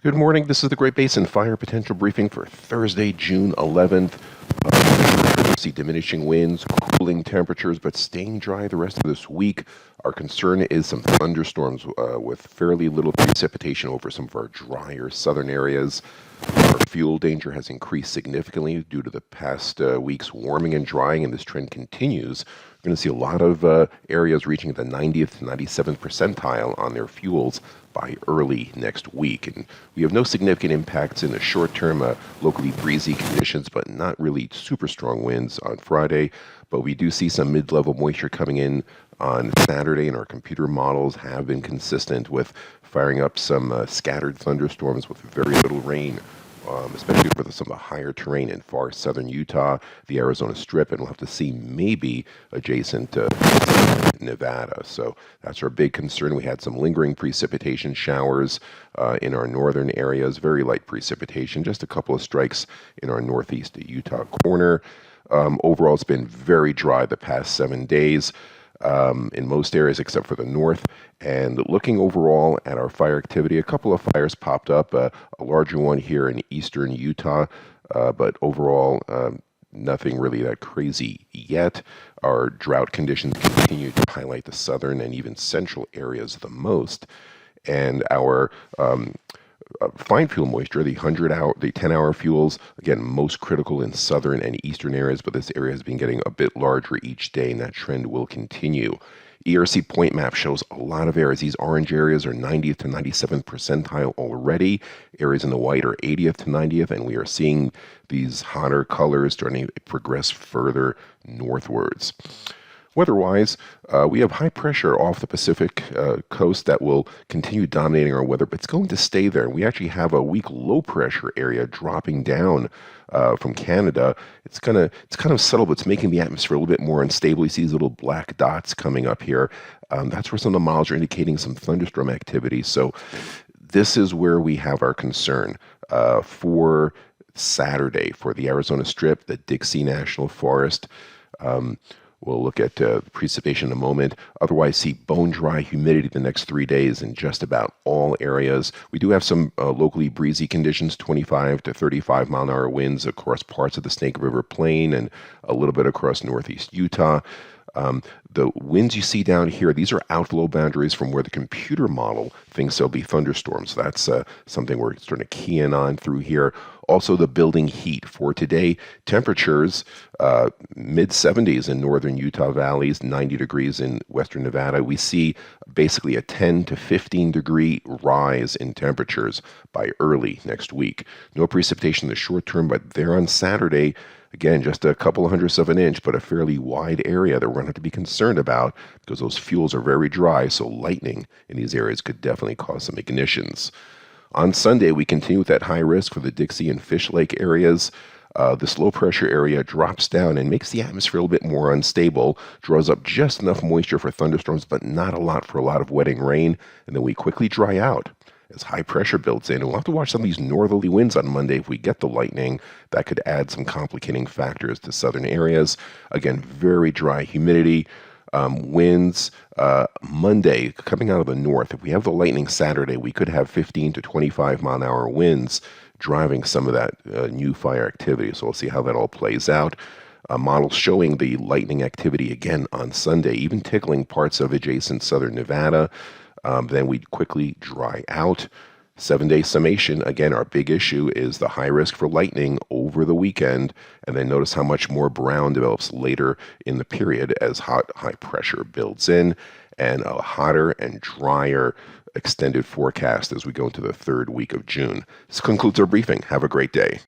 Good morning. This is the Great Basin Fire Potential Briefing for Thursday, June 11th. See diminishing winds, cooling temperatures, but staying dry the rest of this week. Our concern is some thunderstorms with fairly little precipitation over some of our drier southern areas. Our fuel danger has increased significantly due to the past week's warming and drying, and this trend continues. We're going to see a lot of areas reaching the 90th to 97th percentile on their fuels by early next week. And we have no significant impacts in the short term, locally breezy conditions, but not really super strong winds on Friday. But we do see some mid-level moisture coming in on Saturday, and our computer models have been consistent with firing up some scattered thunderstorms with very little rain, especially for some of the higher terrain in far southern Utah, the Arizona Strip, and we'll have to see maybe adjacent to Nevada. So that's our big concern. We had some lingering precipitation showers in our northern areas, very light precipitation, just a couple of strikes in our northeast Utah corner. Overall, it's been very dry the past 7 days. In most areas except for the north. And looking overall at our fire activity, a couple of fires popped up, a larger one here in eastern Utah, but overall nothing really that crazy yet. Our drought conditions continue to highlight the southern and even central areas the most. And our fine fuel moisture, the 10-hour fuels, again, most critical in southern and eastern areas, but this area has been getting a bit larger each day, and that trend will continue. ERC point map shows a lot of areas. These orange areas are 90th to 97th percentile already. Areas in the white are 80th to 90th, and we are seeing these hotter colors starting to progress further northwards. Weather-wise, we have high pressure off the Pacific coast that will continue dominating our weather, but it's going to stay there. We actually have a weak low pressure area dropping down from Canada. It's kind of subtle, but it's making the atmosphere a little bit more unstable. You see these little black dots coming up here. That's where some of the models are indicating some thunderstorm activity. So this is where we have our concern for Saturday, for the Arizona Strip, the Dixie National Forest. We'll look at precipitation in a moment. Otherwise, see bone dry humidity the next 3 days in just about all areas. We do have some locally breezy conditions, 25 to 35 mile an hour winds across parts of the Snake River Plain and a little bit across northeast Utah. The winds you see down here, these are outflow boundaries from where the computer model thinks there'll be thunderstorms. That's something we're starting to key in on through here. Also, the building heat for today, temperatures mid-70s in northern Utah valleys, 90 degrees in western Nevada. We see basically a 10 to 15 degree rise in temperatures by early next week. No precipitation in the short term, but there on Saturday, again, just a couple of hundredths of an inch, but a fairly wide area that we're going to have to be concerned about because those fuels are very dry, so lightning in these areas could definitely cause some ignitions. On Sunday, we continue with that high risk for the Dixie and Fish Lake areas. This low pressure area drops down and makes the atmosphere a little bit more unstable, draws up just enough moisture for thunderstorms, but not a lot for a lot of wetting rain, and then we quickly dry out as high pressure builds in. And we'll have to watch some of these northerly winds on Monday if we get the lightning. That could add some complicating factors to southern areas. Again, very dry humidity. Winds Monday coming out of the north. If we have the lightning Saturday, we could have 15 to 25 mile an hour winds driving some of that new fire activity. So we'll see how that all plays out. Models showing the lightning activity again on Sunday, even tickling parts of adjacent southern Nevada. Then we quickly dry out. 7-day summation, again, our big issue is the high risk for lightning over the weekend, and then notice how much more brown develops later in the period as high pressure builds in, and a hotter and drier extended forecast as we go into the third week of June. This concludes our briefing. Have a great day.